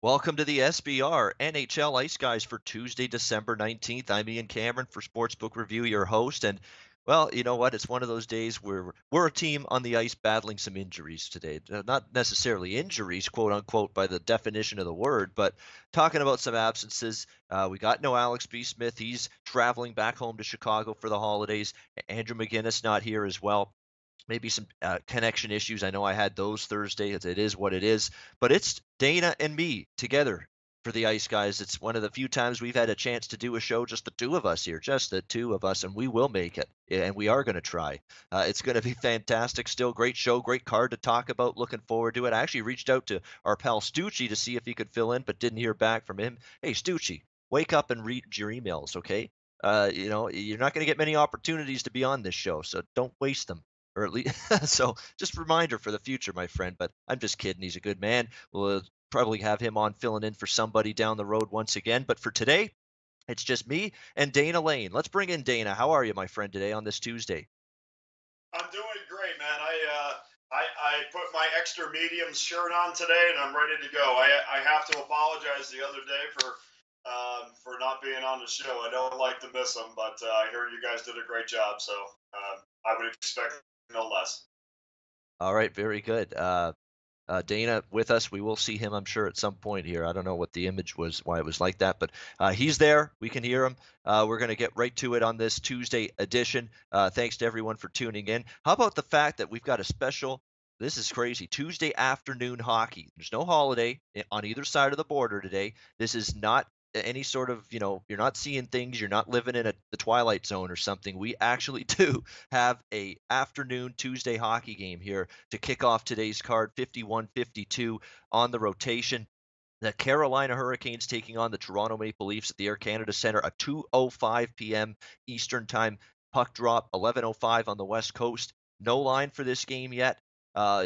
Welcome to the SBR NHL Ice Guys for Tuesday, December 19th. I'm Ian Cameron for Sportsbook Review, your host. And, well, you know what? It's one of those days where we're a team on the ice battling some injuries today. Not necessarily injuries, quote unquote, by the definition of the word, but talking about some absences. We got no Alex B. Smith. He's traveling back home to Chicago for the holidays. Andrew McGinnis not here as well. Maybe some connection issues. I know I had those Thursday. It is what it is. But it's Dana and me together for the Ice Guys. It's one of the few times we've had a chance to do a show, just the two of us here, just the two of us, and we will make it. And we are going to try. It's going to be fantastic. Still, great show, great card to talk about. Looking forward to it. I actually reached out to our pal Stucci to see if he could fill in, but didn't hear back from him. Hey, Stucci, wake up and read your emails, okay? You're not going to get many opportunities to be on this show, so don't waste them, or at least so just a reminder for the future, my friend. But I'm just kidding. He's a good man. We'll probably have him on filling in for somebody down the road once again. But for today, it's just me and Dana Lane. Let's bring in Dana. How are you, my friend, today on this Tuesday? I'm doing great, man. I put my extra mediums shirt on today, and I'm ready to go. I have to apologize the other day for not being on the show. I don't like to miss them, but I hear you guys did a great job, so I would expect no less. All right, very good. Dana with us. We will see him, I'm sure, at some point here. I don't know what the image was, why it was like that, but he's there. We can hear him. We're going to get right to it on this Tuesday edition. Thanks to everyone for tuning in. How about the fact that we've got a special, this is crazy, Tuesday afternoon hockey. There's no holiday on either side of the border today. This is not any sort of, you're not seeing things, you're not living in the twilight zone or something. We actually do have a afternoon Tuesday hockey game here to kick off today's card, 51-52 on the rotation. The Carolina Hurricanes taking on the Toronto Maple Leafs at the Air Canada Centre, a 2:05 p.m. Eastern Time puck drop, 11:05 on the West Coast. No line for this game yet. Uh,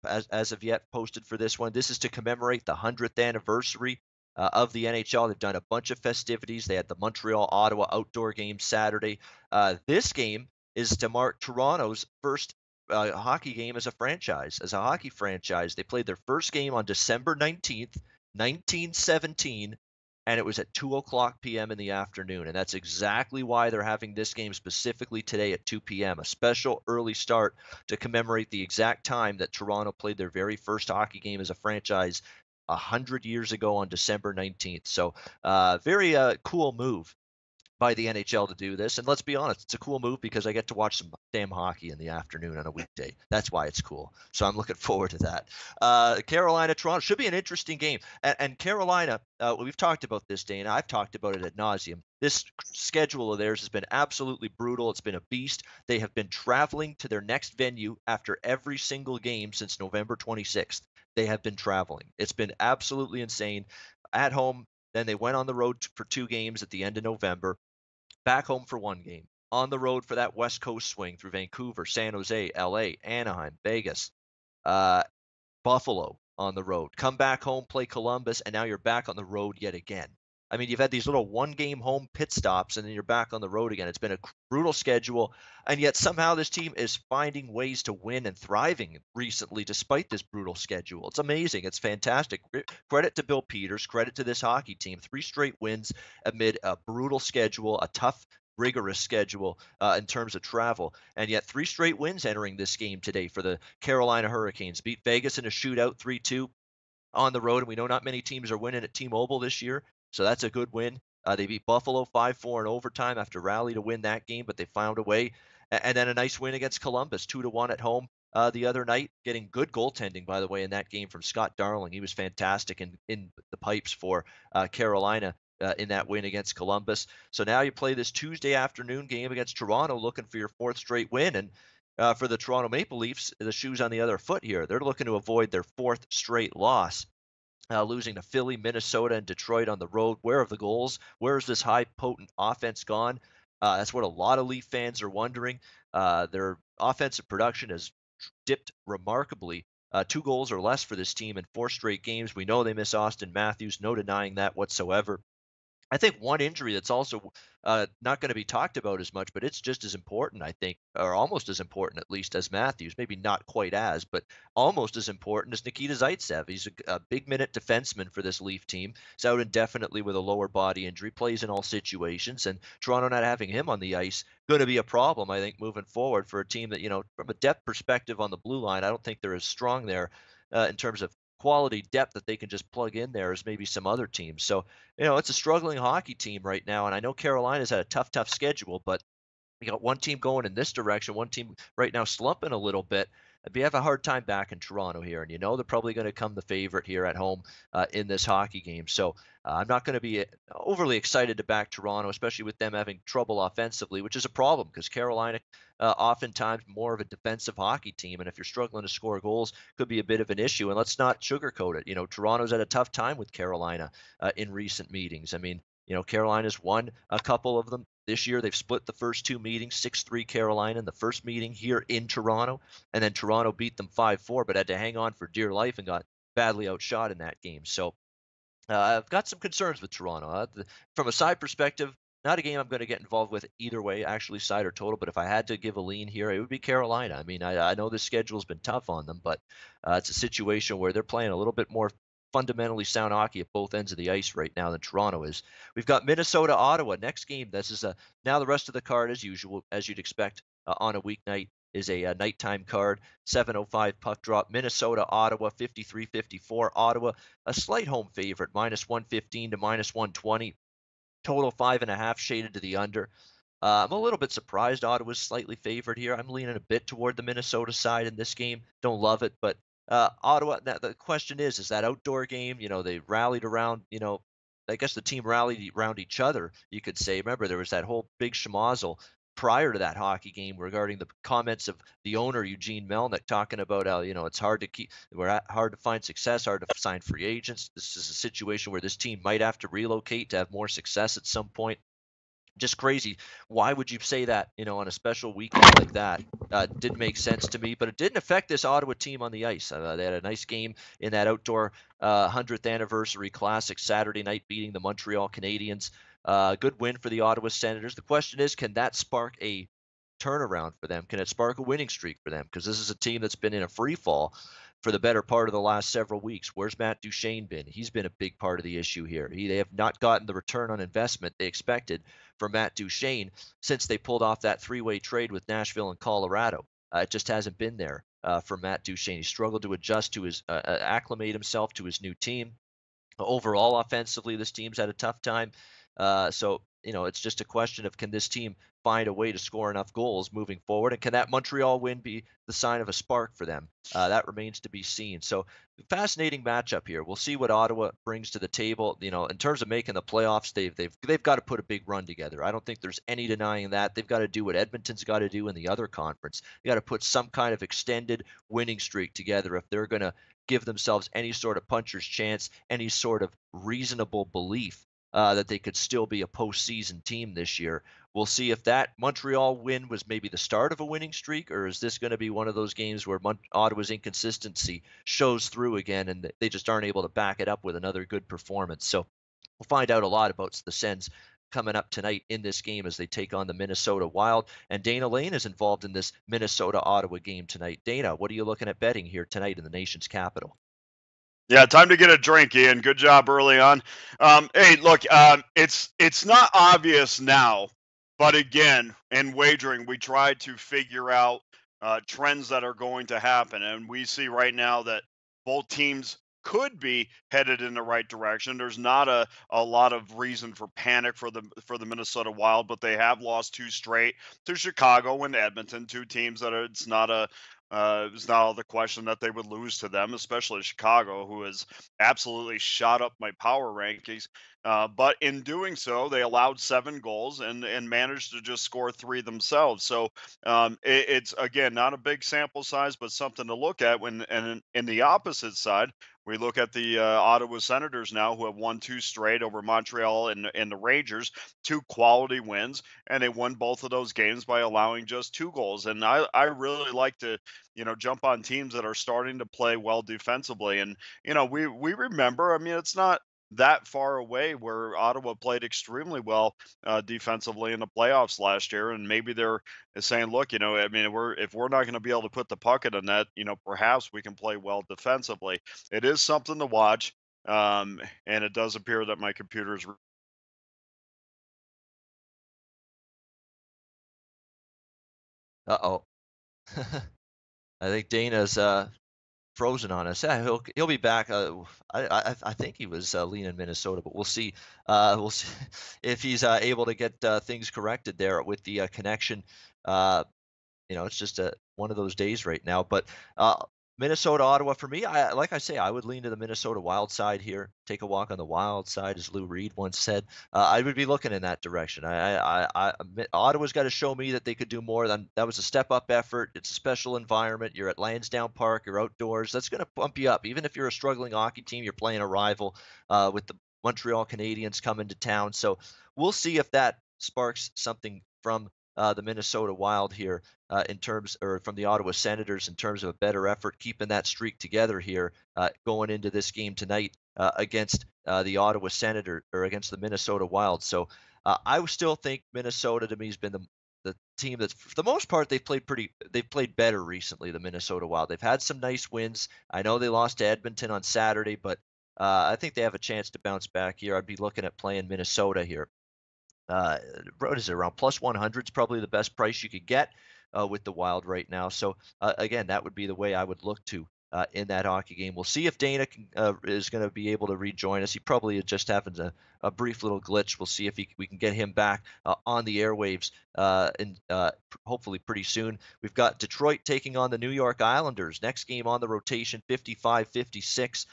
as of yet, posted for this one. This is to commemorate the 100th anniversary of the NHL. They've done a bunch of festivities. They had the Montreal Ottawa outdoor game Saturday. This game is to mark Toronto's first hockey game as a franchise, as a hockey franchise. They played their first game on December 19th, 1917, and it was at 2 o'clock p.m. in the afternoon. And that's exactly why they're having this game specifically today at 2 p.m., a special early start to commemorate the exact time that Toronto played their very first hockey game as a franchise 100 years ago on December 19th. So very cool move by the NHL to do this. And let's be honest, it's a cool move because I get to watch some damn hockey in the afternoon on a weekday. That's why it's cool. So I'm looking forward to that. Carolina, Toronto should be an interesting game. And Carolina, we've talked about this, Dana. I've talked about it ad nauseum. This schedule of theirs has been absolutely brutal. It's been a beast. They have been traveling to their next venue after every single game since November 26th. They have been traveling. It's been absolutely insane. At home, then they went on the road for 2 games at the end of November, back home for 1 game, on the road for that West Coast swing through Vancouver, San Jose, LA, Anaheim, Vegas, uh, Buffalo on the road. Come back home, play Columbus, and now you're back on the road yet again. I mean, you've had these little 1 game home pit stops, and then you're back on the road again. It's been a brutal schedule, and yet somehow this team is finding ways to win and thriving recently despite this brutal schedule. It's amazing. It's fantastic. Credit to Bill Peters. Credit to this hockey team. 3 straight wins amid a brutal schedule, a tough, rigorous schedule in terms of travel, and yet 3 straight wins entering this game today for the Carolina Hurricanes. Beat Vegas in a shootout 3-2 on the road, and we know not many teams are winning at T-Mobile this year, so that's a good win. They beat Buffalo 5-4 in overtime after rally to win that game, but they found a way. And then a nice win against Columbus, 2-1 at home the other night, getting good goaltending, by the way, in that game from Scott Darling. He was fantastic in the pipes for Carolina in that win against Columbus. So now you play this Tuesday afternoon game against Toronto, looking for your 4th straight win. And for the Toronto Maple Leafs, the shoe's on the other foot here. They're looking to avoid their 4th straight loss, losing to Philly, Minnesota, and Detroit on the road. Where are the goals? Where is this high, potent offense gone? That's what a lot of Leaf fans are wondering. Their offensive production has dipped remarkably. 2 goals or less for this team in 4 straight games. We know they miss Austin Matthews. No denying that whatsoever. I think one injury that's also not going to be talked about as much, but it's just as important, I think, or almost as important, at least, as Matthews. Maybe not quite as, but almost as important as Nikita Zaitsev. He's a big minute defenseman for this Leaf team. He's out indefinitely with a lower body injury, plays in all situations, and Toronto not having him on the ice going to be a problem, I think, moving forward for a team that, from a depth perspective on the blue line, I don't think they're as strong there in terms of quality depth that they can just plug in there as maybe some other teams. So it's a struggling hockey team right now, and I know Carolina's had a tough schedule, but you got one team going in this direction, one team right now slumping a little bit. We have a hard time back in Toronto here, and they're probably going to come the favorite here at home in this hockey game. So I'm not going to be overly excited to back Toronto, especially with them having trouble offensively, which is a problem because Carolina oftentimes more of a defensive hockey team, and if you're struggling to score goals, could be a bit of an issue. And let's not sugarcoat it. Toronto's had a tough time with Carolina in recent meetings. I mean, Carolina's won a couple of them this year. They've split the first two meetings, 6-3 Carolina in the first meeting here in Toronto, and then Toronto beat them 5-4, but had to hang on for dear life and got badly outshot in that game. So I've got some concerns with Toronto. From a side perspective, not a game I'm going to get involved with either way, actually side or total. But if I had to give a lean here, it would be Carolina. I mean, I know the schedule's been tough on them, but it's a situation where they're playing a little bit more fundamentally sound hockey at both ends of the ice right now than Toronto is. We've got Minnesota, Ottawa next game. This is now the rest of the card as usual, as you'd expect on a weeknight is a nighttime card. 7:05 puck drop. Minnesota, Ottawa, 53-54. Ottawa, a slight home favorite, -115 to -120. Total 5.5 shaded to the under. I'm a little bit surprised Ottawa's slightly favored here. I'm leaning a bit toward the Minnesota side in this game. Don't love it, but Ottawa. Now the question is that outdoor game? They rallied around. I guess the team rallied around each other. You could say. Remember, there was that whole big schmozzle prior to that hockey game regarding the comments of the owner Eugene Melnick talking about how it's hard to hard to find success, hard to sign free agents. This is a situation where this team might have to relocate to have more success at some point. Just crazy. Why would you say that, on a special weekend like that? Didn't make sense to me, but it didn't affect this Ottawa team on the ice. They had a nice game in that outdoor 100th anniversary classic Saturday night, beating the Montreal Canadiens. Good win for the Ottawa Senators. The question is, can that spark a turnaround for them? Can it spark a winning streak for them? Because this is a team that's been in a free fall for the better part of the last several weeks. Where's Matt Duchene been? He's been a big part of the issue here. They have not gotten the return on investment they expected from Matt Duchene since they pulled off that three-way trade with Nashville and Colorado. It just hasn't been there for Matt Duchene. He struggled to adjust to his acclimate himself to his new team. Overall, offensively, this team's had a tough time. So it's just a question of, can this team find a way to score enough goals moving forward, and can that Montreal win be the sign of a spark for them? That remains to be seen. So fascinating matchup here. We'll see what Ottawa brings to the table. In terms of making the playoffs, they've got to put a big run together. I don't think there's any denying that. They've got to do what Edmonton's got to do in the other conference. They got to put some kind of extended winning streak together if they're going to give themselves any sort of puncher's chance, any sort of reasonable belief that they could still be a postseason team this year. We'll see if that Montreal win was maybe the start of a winning streak, or is this going to be one of those games where Ottawa's inconsistency shows through again and they just aren't able to back it up with another good performance. So we'll find out a lot about the Sens coming up tonight in this game as they take on the Minnesota Wild. And Dana Lane is involved in this Minnesota-Ottawa game tonight. Dana, what are you looking at betting here tonight in the nation's capital? Yeah, time to get a drink, Ian. Good job early on. Hey, look, it's not obvious now, but again, in wagering, we try to figure out trends that are going to happen, and we see right now that both teams could be headed in the right direction. There's not a lot of reason for panic for the Minnesota Wild, but they have lost two straight to Chicago and Edmonton, two teams that it's not all the question that they would lose to them, especially Chicago, who has absolutely shot up my power rankings. But in doing so, they allowed 7 goals and managed to just score 3 themselves. So it's again not a big sample size, but something to look at. When and in the opposite side, we look at the Ottawa Senators now, who have won 2 straight over Montreal and the Rangers, 2 quality wins, and they won both of those games by allowing just 2 goals. And I really like to jump on teams that are starting to play well defensively. And we remember, I mean, it's not that far away where Ottawa played extremely well defensively in the playoffs last year, and maybe they're saying, look, I mean, if we're not going to be able to put the puck in the net, perhaps we can play well defensively. It is something to watch, and it does appear that my computer's. Uh-oh. I think Dana's frozen on us. Yeah, he'll be back. I think he was leaning Minnesota, but we'll see. We'll see if he's able to get things corrected there with the connection. Uh, it's just one of those days right now. But Minnesota, Ottawa, for me, like I say, I would lean to the Minnesota Wild side here. Take a walk on the Wild side, as Lou Reed once said. I would be looking in that direction. Ottawa's got to show me that they could do more. Than that was a step up effort. It's a special environment. You're at Lansdowne Park. You're outdoors. That's going to bump you up. Even if you're a struggling hockey team, you're playing a rival with the Montreal Canadiens coming to town. So we'll see if that sparks something from the Minnesota Wild here in terms, or from the Ottawa Senators in terms of a better effort, keeping that streak together here going into this game tonight against the Ottawa Senator or against the Minnesota Wild. So I still think Minnesota to me has been the team that's for the most part they've played better recently. The Minnesota Wild, they've had some nice wins. I know they lost to Edmonton on Saturday, but I think they have a chance to bounce back here. I'd be looking at playing Minnesota here. What is it, around plus 100 is probably the best price you could get with the Wild right now. So again, that would be the way I would look to in that hockey game. We'll see if Dana is going to be able to rejoin us. He probably is just having a brief little glitch. We'll see if we can get him back on the airwaves and hopefully pretty soon. We've got Detroit taking on the New York Islanders. Next game on the rotation, 55-56.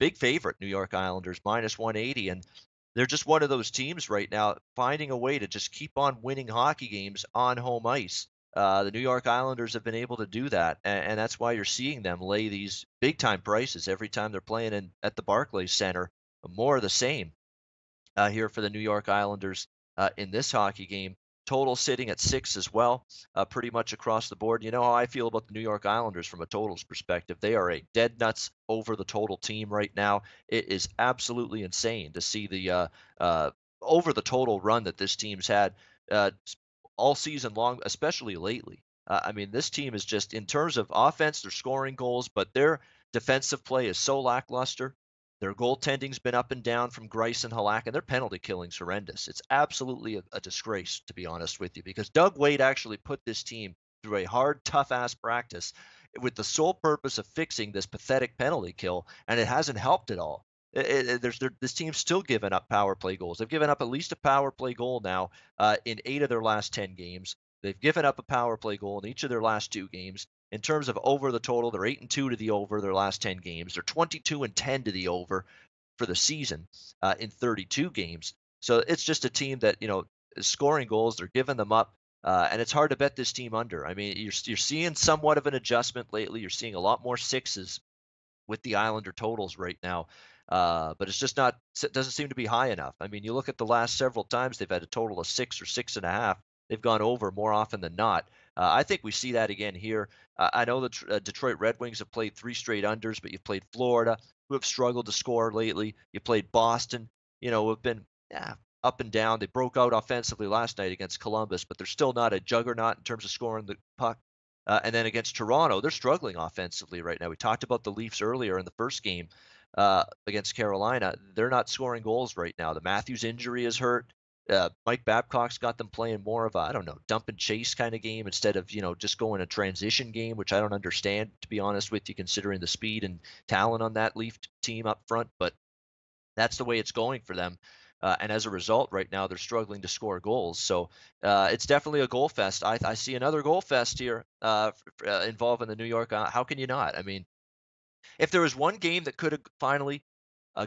Big favorite, New York Islanders, minus 180. And they're just one of those teams right now, finding a way to just keep on winning hockey games on home ice. The New York Islanders have been able to do that, and that's why you're seeing them lay these big time prices every time they're playing at the Barclays Center. More of the same here for the New York Islanders in this hockey game. Total sitting at 6 as well, pretty much across the board. You know how I feel about the New York Islanders from a totals perspective. They are a dead nuts over the total team right now. It is absolutely insane to see the over the total run that this team's had all season long, especially lately. I mean, this team is just, in terms of offense, they're scoring goals, but their defensive play is so lackluster. Their goaltending's been up and down from Grice and Halak, and their penalty killing's horrendous. It's absolutely a disgrace, to be honest with you, because Doug Wade actually put this team through a hard, tough-ass practice with the sole purpose of fixing this pathetic penalty kill, and it hasn't helped at all. This team's still giving up power play goals. They've given up at least a power play goal now in 8 of their last 10 games. They've given up a power play goal in each of their last 2 games. In terms of over the total, they're 8-2 to the over their last 10 games. They're 22-10 to the over for the season in 32 games. So it's just a team that, is scoring goals. They're giving them up. And it's hard to bet this team under. I mean, you're seeing somewhat of an adjustment lately. You're seeing a lot more 6s with the Islander totals right now. But it's just not, it doesn't seem to be high enough. I mean, you look at the last several times they've had a total of 6 or 6.5. They've gone over more often than not. I think we see that again here. I know the Detroit Red Wings have played 3 straight unders, but you've played Florida, who have struggled to score lately. You played Boston, who have been up and down. They broke out offensively last night against Columbus, but they're still not a juggernaut in terms of scoring the puck. And then against Toronto, they're struggling offensively right now. We talked about the Leafs earlier in the first game against Carolina. They're not scoring goals right now. The Matthews injury has hurt. Mike Babcock's got them playing more of a, I don't know, dump and chase kind of game instead of, just going a transition game, which I don't understand, to be honest with you, considering the speed and talent on that Leaf team up front. But that's the way it's going for them. And as a result, right now, they're struggling to score goals. So it's definitely a goal fest. I see another goal fest here involving the New York. How can you not? I mean, if there was one game that could have finally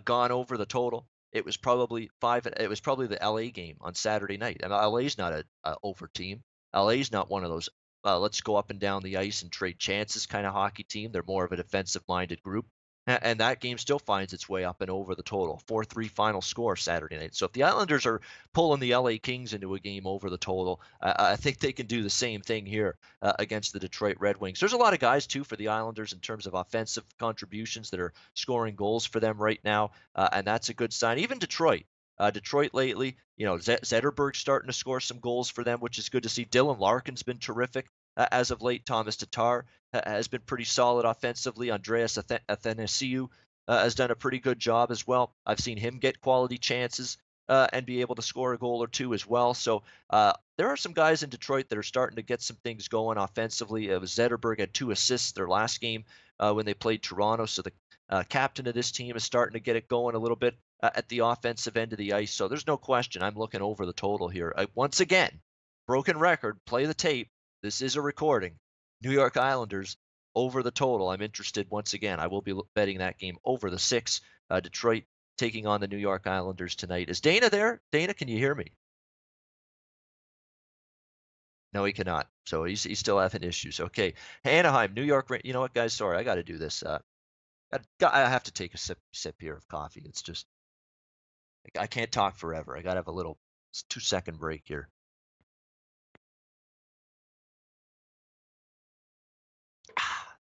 gone over the total, it was probably the LA game on Saturday night. And LA's not a over team. LA's not one of those let's go up and down the ice and trade chances kind of hockey team. They're more of a defensive minded group. And that game still finds its way up and over the total. 4-3 final score Saturday night. So if the Islanders are pulling the LA Kings into a game over the total, I think they can do the same thing here against the Detroit Red Wings. There's a lot of guys, too, for the Islanders in terms of offensive contributions that are scoring goals for them right now, and that's a good sign. Even Detroit. Detroit lately, Zetterberg's starting to score some goals for them, which is good to see. Dylan Larkin's been terrific as of late. Thomas Tatar has been pretty solid offensively. Andreas Athanasiou has done a pretty good job as well. I've seen him get quality chances and be able to score a goal or two as well. So there are some guys in Detroit that are starting to get some things going offensively. Zetterberg had 2 assists their last game when they played Toronto. So the captain of this team is starting to get it going a little bit at the offensive end of the ice. So there's no question I'm looking over the total here. Once again, broken record, play the tape. This is a recording. New York Islanders over the total. I'm interested once again. I will be betting that game over the 6. Detroit taking on the New York Islanders tonight. Is Dana there? Dana, can you hear me? No, he cannot. So he's still having issues. Okay. Anaheim, New York. You know what, guys? Sorry, I got to do this. I have to take a sip here of coffee. It's just I can't talk forever. I got to have a little 2-second break here.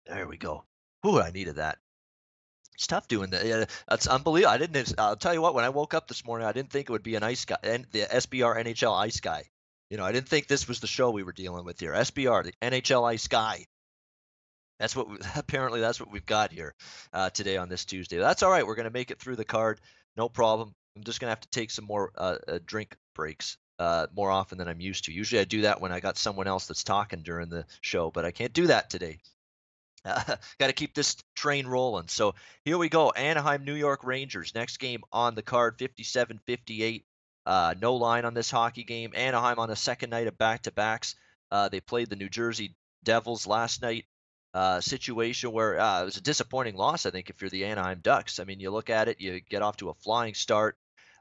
There we go. Ooh, I needed that. It's tough doing that. Yeah, that's unbelievable. I'll tell you what. When I woke up this morning, I didn't think it would be an ice guy and the SBR NHL ice guy. I didn't think this was the show we were dealing with here. SBR, the NHL ice guy. That's what apparently that's what we've got here today on this Tuesday. That's all right. We're gonna make it through the card, no problem. I'm just gonna have to take some more drink breaks more often than I'm used to. Usually I do that when I got someone else that's talking during the show, but I can't do that today. Got to keep this train rolling. So here we go. Anaheim, New York Rangers. Next game on the card, 57-58. No line on this hockey game. Anaheim on the second night of back-to-backs. They played the New Jersey Devils last night. Situation where it was a disappointing loss, I think, if you're the Anaheim Ducks. I mean, you look at it, you get off to a flying start,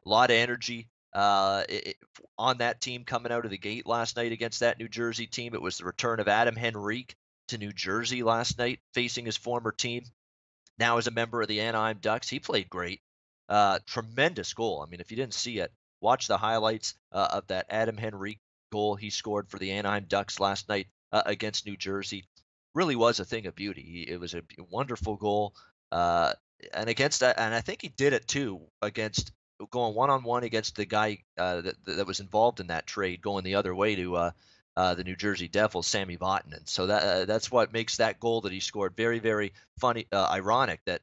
a lot of energy on that team coming out of the gate last night against that New Jersey team. It was the return of Adam Henrique to New Jersey last night, facing his former team. Now as a member of the Anaheim Ducks, he played great. Tremendous goal. I mean, if you didn't see it, watch the highlights of that Adam Henrique goal he scored for the Anaheim Ducks last night against New Jersey. Really was a thing of beauty. It was a wonderful goal. And against that, and I think he did it too against going one-on-one against the guy that was involved in that trade, going the other way to the New Jersey Devils, Sammy Vatanen. So that's what makes that goal that he scored very, very funny, ironic that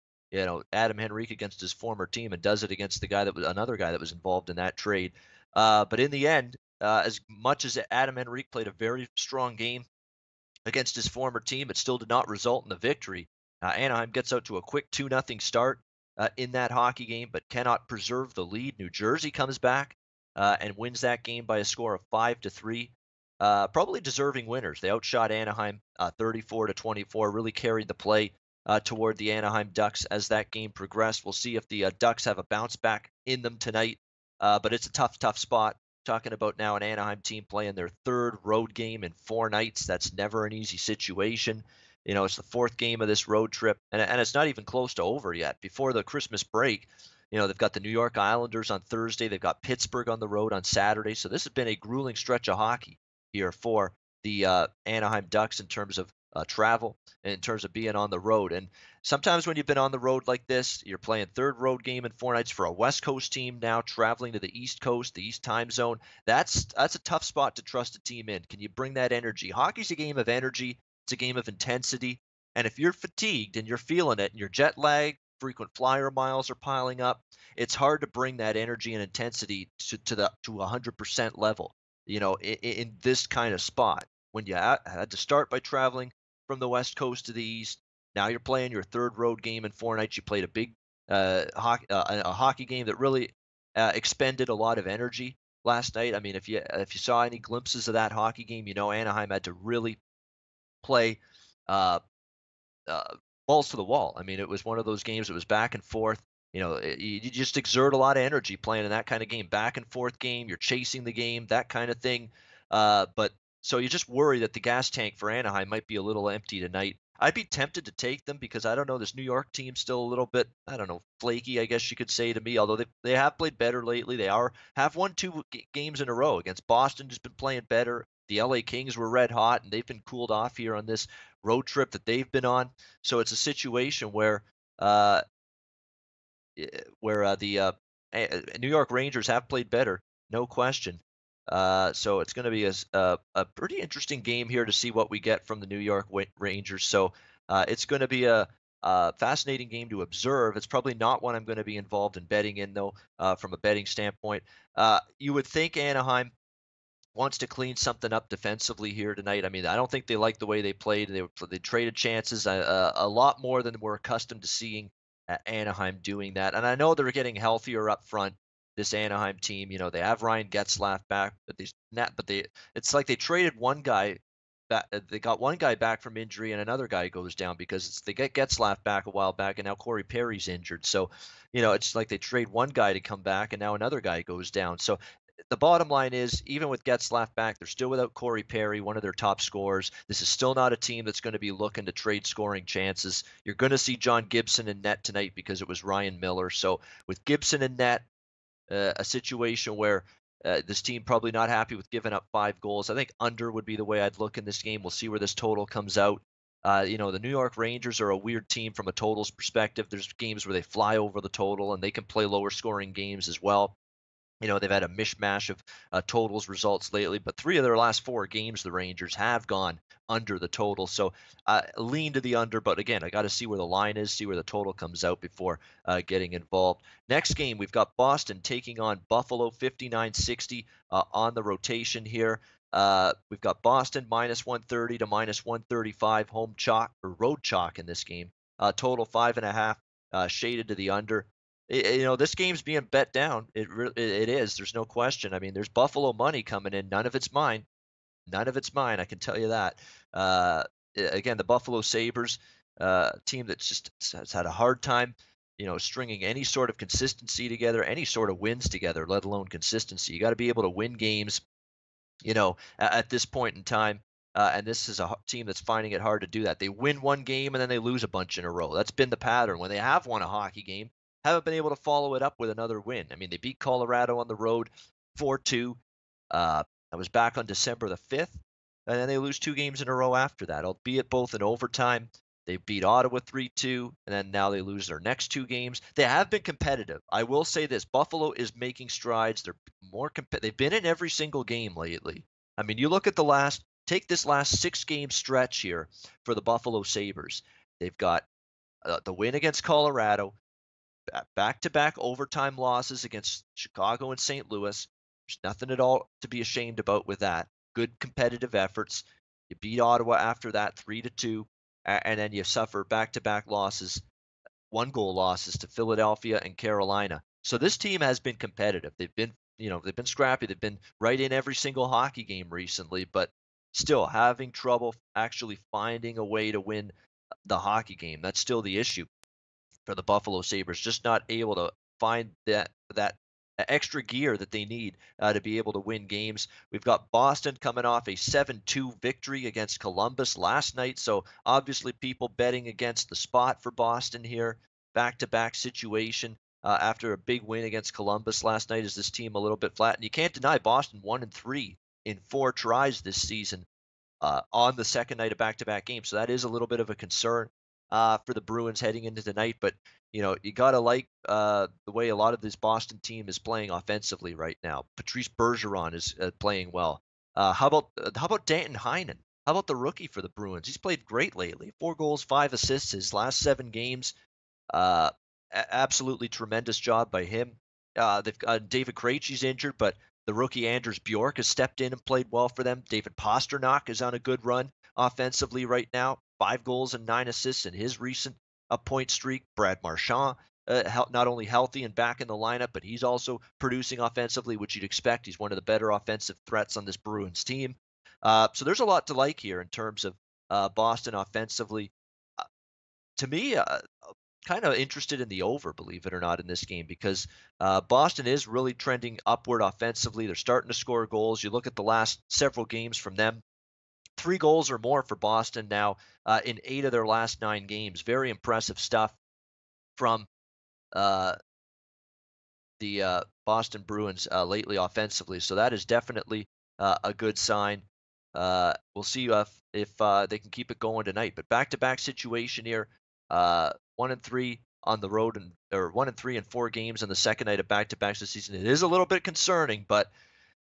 Adam Henrique against his former team and does it against another guy that was involved in that trade. But in the end, as much as Adam Henrique played a very strong game against his former team, it still did not result in the victory. Anaheim gets out to a quick 2-0 start in that hockey game, but cannot preserve the lead. New Jersey comes back and wins that game by a score of 5-3. Probably deserving winners. They outshot Anaheim 34-24, really carried the play toward the Anaheim Ducks as that game progressed. We'll see if the Ducks have a bounce back in them tonight, but it's a tough spot. Talking about now an Anaheim team playing their 3rd road game in 4 nights. That's never an easy situation. It's the 4th game of this road trip, and it's not even close to over yet. Before the Christmas break, they've got the New York Islanders on Thursday. They've got Pittsburgh on the road on Saturday. So this has been a grueling stretch of hockey here for the Anaheim Ducks in terms of travel and in terms of being on the road. And sometimes when you've been on the road like this, you're playing 3rd road game in 4 nights for a West Coast team now traveling to the East Coast, the East time zone. That's a tough spot to trust a team in. Can you bring that energy? Hockey's a game of energy. It's a game of intensity. And if you're fatigued and you're feeling it and you're jet lagged, frequent flyer miles are piling up, it's hard to bring that energy and intensity to 100% level. In this kind of spot, when you had to start by traveling from the West Coast to the East, now you're playing your 3rd road game in 4 nights. You played a big a hockey game that really expended a lot of energy last night. I mean, if you saw any glimpses of that hockey game, Anaheim had to really play balls to the wall. I mean, it was one of those games that was back and forth. You just exert a lot of energy playing in that kind of game, back and forth game. You're chasing the game, that kind of thing. But so you just worry that the gas tank for Anaheim might be a little empty tonight. I'd be tempted to take them because I don't know, this New York team's still a little bit, I don't know, flaky, I guess you could say to me. Although they have played better lately. They have won two games in a row against Boston. Just been playing better. The LA Kings were red hot, and they've been cooled off here on this road trip that they've been on. So it's a situation uh, where New York Rangers have played better, no question. So it's going to be a pretty interesting game here to see what we get from the New York Rangers. So it's going to be a fascinating game to observe. It's probably not one I'm going to be involved in betting in, though, from a betting standpoint. You would think Anaheim wants to clean something up defensively here tonight. I mean, I don't think they like the way they played. They traded chances a lot more than we're accustomed to seeing Anaheim doing that. And I know they're getting healthier up front. This Anaheim team, they have Ryan Getzlaf back, it's like they traded one guy back. They got one guy back from injury, and another guy goes down because they get Getzlaf back a while back, and now Corey Perry's injured. So, it's like they trade one guy to come back, and now another guy goes down. So the bottom line is, even with Getzlaf back, they're still without Corey Perry, one of their top scorers. This is still not a team that's going to be looking to trade scoring chances. You're going to see John Gibson in net tonight because it was Ryan Miller. So with Gibson in net, a situation where this team probably not happy with giving up 5 goals. I think under would be the way I'd look in this game. We'll see where this total comes out. The New York Rangers are a weird team from a totals perspective. There's games where they fly over the total, and they can play lower scoring games as well. They've had a mishmash of totals results lately, but 3 of their last 4 games, the Rangers have gone under the total. So lean to the under, but again, I got to see where the line is, see where the total comes out before getting involved. Next game, we've got Boston taking on Buffalo, 59-60 on the rotation here. We've got Boston minus 130 to minus 135 home chalk or road chalk in this game. Total 5.5, shaded to the under. This game's being bet down. It is. There's no question. I mean, there's Buffalo money coming in. None of it's mine. None of it's mine. I can tell you that. Again, the Buffalo Sabres, team that just has had a hard time, stringing any sort of consistency together, any sort of wins together, let alone consistency. You got to be able to win games, at this point in time. And this is a team that's finding it hard to do that. They win one game and then they lose a bunch in a row. That's been the pattern. When they have won a hockey game, haven't been able to follow it up with another win. I mean, they beat Colorado on the road 4-2. I was back on December the 5th, and then they lose 2 games in a row after that, albeit both in overtime. They beat Ottawa 3-2, and then now they lose their next 2 games. They have been competitive. I will say this, Buffalo is making strides. They're more they've been in every single game lately. I mean, you look at take this last 6-game stretch here for the Buffalo Sabres. They've got the win against Colorado, back-to-back overtime losses against Chicago and St. Louis. There's nothing at all to be ashamed about with that. Good competitive efforts. You beat Ottawa after that 3-2, and then you suffer back-to-back losses, 1-goal losses to Philadelphia and Carolina. So this team has been competitive. They've been scrappy. They've been right in every single hockey game recently, but still having trouble actually finding a way to win the hockey game. That's still the issue for the Buffalo Sabres, just not able to find that extra gear that they need to be able to win games. We've got Boston coming off a 7-2 victory against Columbus last night, so obviously people betting against the spot for Boston here. Back-to-back situation after a big win against Columbus last night. Is this team a little bit flat? And you can't deny Boston 1-3 in 4 tries this season on the second night of back-to-back games, so that is a little bit of a concern for the Bruins heading into tonight. But you gotta like the way a lot of this Boston team is playing offensively right now. Patrice Bergeron is playing well. How about Danton Heinen? How about the rookie for the Bruins? He's played great lately. 4 goals, 5 assists his last 7 games. Absolutely tremendous job by him. They've got David Krejci's injured, but the rookie Anders Bjork has stepped in and played well for them. David Pastrnak is on a good run offensively right now. 5 goals and 9 assists in his recent point streak. Brad Marchand, not only healthy and back in the lineup, but he's also producing offensively, which you'd expect. He's one of the better offensive threats on this Bruins team. So there's a lot to like here in terms of Boston offensively. To me, kind of interested in the over, believe it or not, in this game because Boston is really trending upward offensively. They're starting to score goals. You look at the last several games from them. 3 goals or more for Boston now in 8 of their last 9 games. Very impressive stuff from uh, the Boston Bruins lately offensively. So that is definitely a good sign. We'll see if they can keep it going tonight. But back-to-back situation here, 1-3 on the road, or 1-3 in 4 games on the second night of back-to-backs this season. It is a little bit concerning, but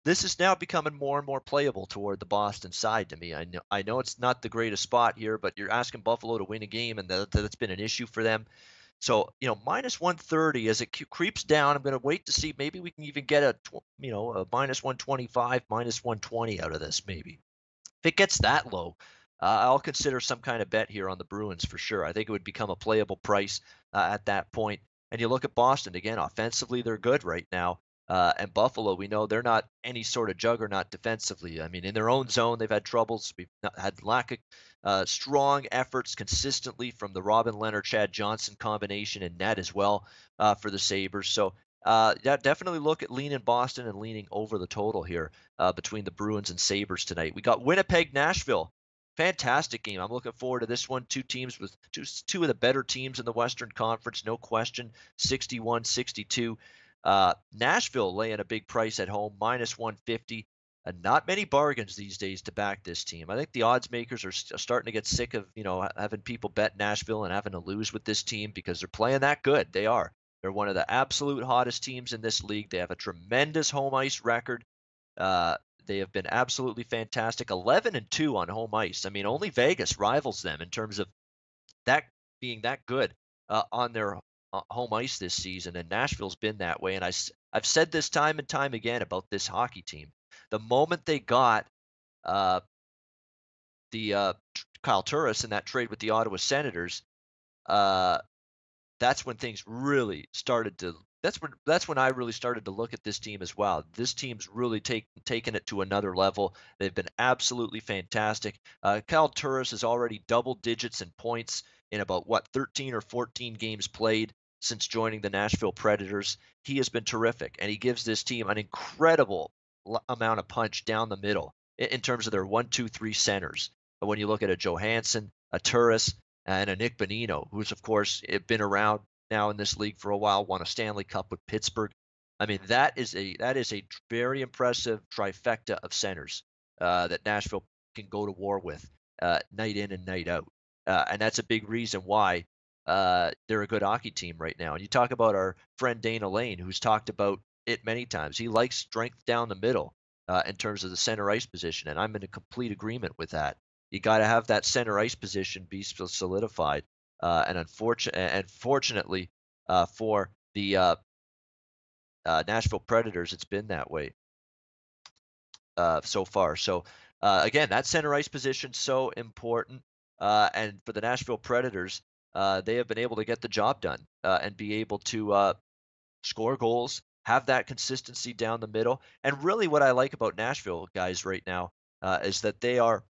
this is now becoming more and more playable toward the Boston side to me. I know it's not the greatest spot here, but you're asking Buffalo to win a game, and that's been an issue for them. So, minus 130 as it creeps down. I'm going to wait to see. Maybe we can even get a minus 125, minus 120 out of this, maybe. If it gets that low, I'll consider some kind of bet here on the Bruins for sure. I think it would become a playable price at that point. And you look at Boston again, offensively, they're good right now. And Buffalo, we know they're not any sort of juggernaut defensively. I mean, in their own zone, they've had troubles. We've had lack of strong efforts consistently from the Robin Leonard, Chad Johnson combination and net as well for the Sabres. So, yeah, definitely look at leaning Boston and leaning over the total here between the Bruins and Sabres tonight. We got Winnipeg, Nashville. Fantastic game. I'm looking forward to this one. Two teams with two of the better teams in the Western Conference, no question. 61-62. Nashville laying a big price at home, minus 150. Not many bargains these days to back this team. I think the odds makers are starting to get sick of having people bet Nashville and having to lose with this team because they're playing that good. They are. They're one of the absolute hottest teams in this league. They have a tremendous home ice record. They have been absolutely fantastic. 11-2 on home ice. I mean, only Vegas rivals them in terms of that being that good on their home ice this season, and Nashville's been that way. And I've said this time and time again about this hockey team. The moment they got the Kyle Turris in that trade with the Ottawa Senators, that's when things really started to. That's when I really started to look at this team as well. This team's really taken it to another level. They've been absolutely fantastic. Kyle Turris is already double digits in points in about 13 or 14 games played since joining the Nashville Predators. He has been terrific, and he gives this team an incredible amount of punch down the middle in terms of their 1-2-3 centers. But when you look at a Johansson, a Turris, and a Nick Bonino, who's of course been around now in this league for a while, won a Stanley Cup with Pittsburgh. I mean, that is a very impressive trifecta of centers that Nashville can go to war with night in and night out, and that's a big reason why they're a good hockey team right now. And you talk about our friend Dana Lane, who's talked about it many times. He likes strength down the middle in terms of the center ice position, and I'm in a complete agreement with that. You got to have that center ice position be solidified. And fortunately for the Nashville Predators, it's been that way so far. So again, that center ice position so important. And for the Nashville Predators, they have been able to get the job done and be able to score goals, have that consistency down the middle. And really, what I like about Nashville guys right now is that they are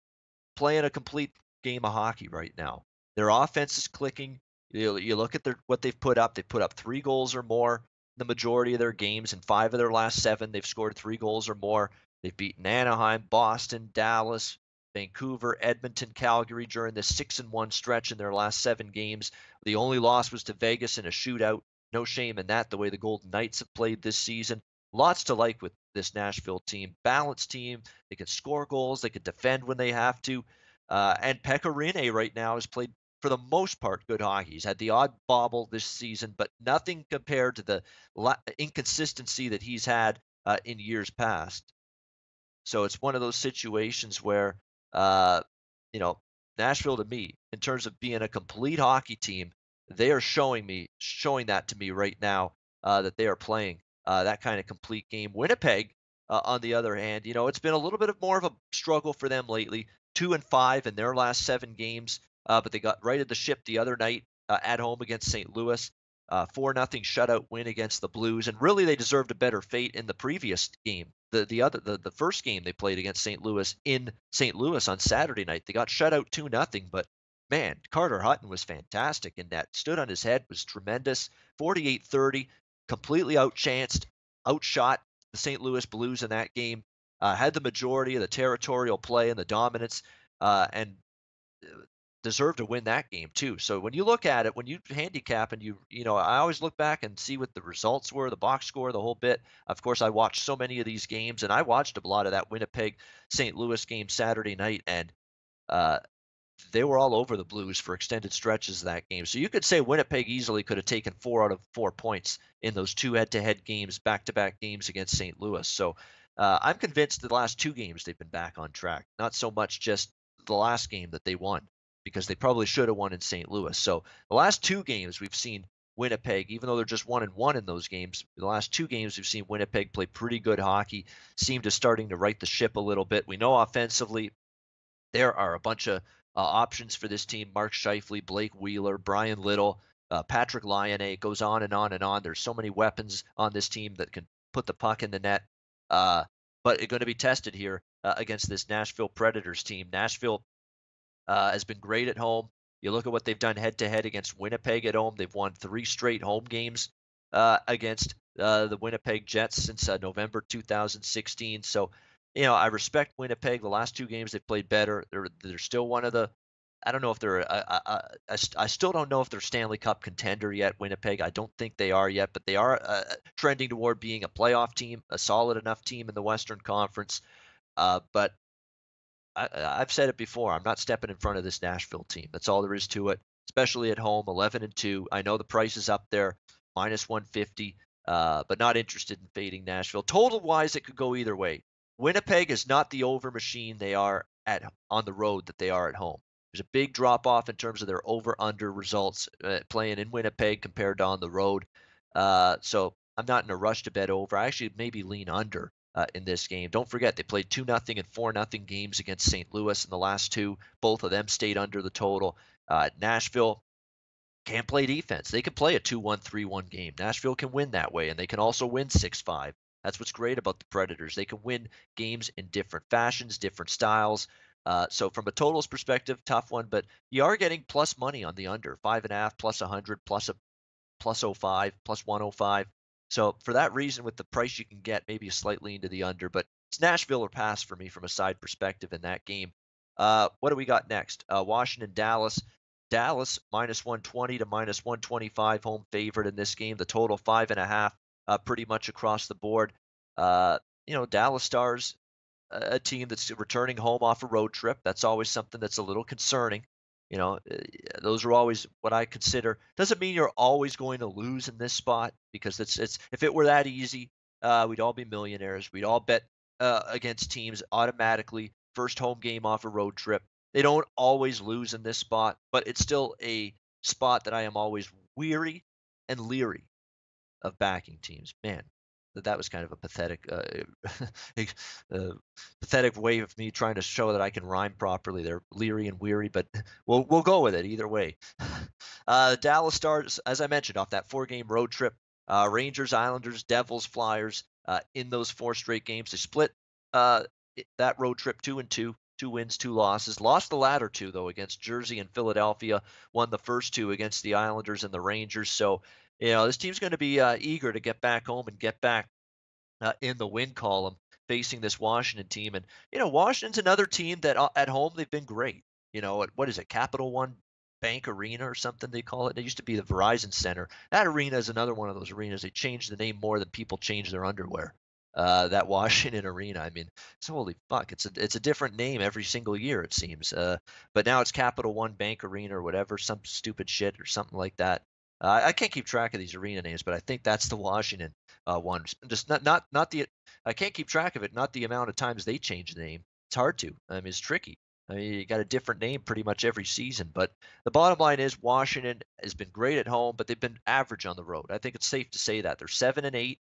playing a complete game of hockey right now. Their offense is clicking. You look at what they've put up. They've put up 3 goals or more the majority of their games. In 5 of their last 7, they've scored 3 goals or more. They've beaten Anaheim, Boston, Dallas, Vancouver, Edmonton, Calgary during this 6-1 stretch in their last 7 games. The only loss was to Vegas in a shootout. No shame in that, the way the Golden Knights have played this season. Lots to like with this Nashville team. Balanced team. They can score goals. They can defend when they have to. And Pekka Rinne right now has played, for the most part, good hockey. He's had the odd bobble this season, but nothing compared to the inconsistency that he's had in years past. So it's one of those situations where, Nashville to me, in terms of being a complete hockey team, they are showing that to me right now that they are playing that kind of complete game. Winnipeg, on the other hand, it's been a little bit more of a struggle for them lately. 2-5 in their last 7 games, but they got righted the ship the other night at home against St. Louis. 4-0 shutout win against the Blues, and really they deserved a better fate in the previous game. The first game they played against St. Louis in St. Louis on Saturday night, they got shut out 2-0, but man, Carter Hutton was fantastic in that. Stood on his head, was tremendous. 48-30, completely outchanced, outshot the St. Louis Blues in that game. Had the majority of the territorial play and the dominance. and deserve to win that game too. So when you look at it, when you handicap and I always look back and see what the results were, the box score, the whole bit. Of course, I watched so many of these games, and I watched a lot of that Winnipeg St. Louis game Saturday night, and uh, they were all over the Blues for extended stretches of that game. So you could say Winnipeg easily could have taken 4 out of 4 points in those two head-to-head games, back-to-back games against St. Louis. So I'm convinced the last two games they've been back on track, not so much just the last game that they won, because they probably should have won in St. Louis. So the last two games we've seen Winnipeg, even though they're just 1-1 in those games, the last two games we've seen Winnipeg play pretty good hockey, seem to starting to right the ship a little bit. We know offensively there are a bunch of options for this team: Mark Scheifele, Blake Wheeler, Brian Little, Patrick Laine. It goes on and on and on. There's so many weapons on this team that can put the puck in the net. Uh, but it's going to be tested here against this Nashville Predators team. Nashville has been great at home. You look at what they've done head to head against Winnipeg at home. They've won 3 straight home games against the Winnipeg Jets since November 2016. So, I respect Winnipeg. The last two games they've played better. They're still one of the. I don't know if they're. I still don't know if they're Stanley Cup contender yet. Winnipeg. I don't think they are yet, but they are trending toward being a playoff team, a solid enough team in the Western Conference. But I've said it before. I'm not stepping in front of this Nashville team. That's all there is to it, especially at home, 11-2. I know the price is up there, -150, but not interested in fading Nashville. Total wise, it could go either way. Winnipeg is not the over machine they are on the road that they are at home. There's a big drop off in terms of their over under results playing in Winnipeg compared to on the road. So I'm not in a rush to bet over. I actually maybe lean under in this game. Don't forget, they played 2-0 and 4-0 games against St. Louis in the last two. Both of them stayed under the total. Nashville can't play defense. They can play a 2-1, 3-1 game. Nashville can win that way, and they can also win 6-5. That's what's great about the Predators. They can win games in different fashions, different styles. So from a totals perspective, tough one, but you are getting plus money on the under, 5.5, plus 100, plus 05, plus 105. So for that reason, with the price you can get, maybe a slightly into the under, but it's Nashville or pass for me from a side perspective in that game. What do we got next? Washington, Dallas. Dallas -120 to -125 home favorite in this game. The total 5.5, pretty much across the board. Dallas Stars, a team that's returning home off a road trip. That's always something that's a little concerning. Those are always what I consider. Doesn't mean you're always going to lose in this spot, because it's if it were that easy, we'd all be millionaires. We'd all bet against teams automatically. First home game off a road trip. They don't always lose in this spot, but it's still a spot that I am always weary and leery of backing teams. Man, that was kind of a pathetic, uh, pathetic way of me trying to show that I can rhyme properly. They're leery and weary, but we'll go with it either way. Dallas Stars, as I mentioned, off that 4-game road trip. Rangers, Islanders, Devils, Flyers in those 4 straight games. They split that road trip 2-2. 2 wins, 2 losses. Lost the latter 2, though, against Jersey and Philadelphia. Won the first 2 against the Islanders and the Rangers. So, this team's going to be eager to get back home and get back in the win column facing this Washington team. And, Washington's another team that at home they've been great. What is it, Capital One Bank Arena or something they call it? It used to be the Verizon Center. That arena is another one of those arenas. They changed the name more than people change their underwear. That Washington Arena. I mean, it's holy fuck. It's a different name every single year, it seems. But now it's Capital One Bank Arena or whatever, some stupid shit or something like that. I can't keep track of these arena names, but I think that's the Washington one. Just not the. I can't keep track of it. Not the amount of times they change the name. It's hard to. I mean, it's tricky. I mean, you got a different name pretty much every season. But the bottom line is Washington has been great at home, but they've been average on the road. I think it's safe to say that they're 7-8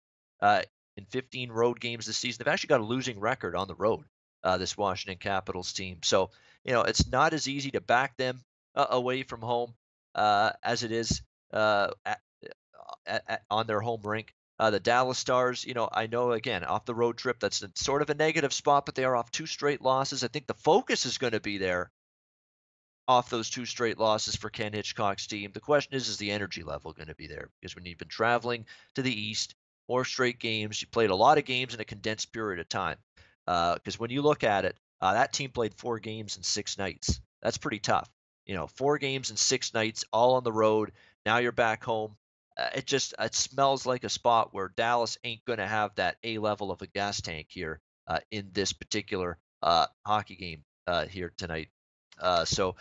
in 15 road games this season. They've actually got a losing record on the road. This Washington Capitals team. So it's not as easy to back them away from home as it is on their home rink. The Dallas Stars, I know, again, off the road trip, that's sort of a negative spot, but they are off 2 straight losses. I think the focus is going to be there off those 2 straight losses for Ken Hitchcock's team. The question is the energy level going to be there? Because when you've been traveling to the East, 4 straight games, you played a lot of games in a condensed period of time. Because when you look at it, That team played 4 games in 6 nights. That's pretty tough. 4 games in 6 nights, all on the road. Now you're back home. It smells like a spot where Dallas ain't going to have that A level of a gas tank here in this particular hockey game here tonight. So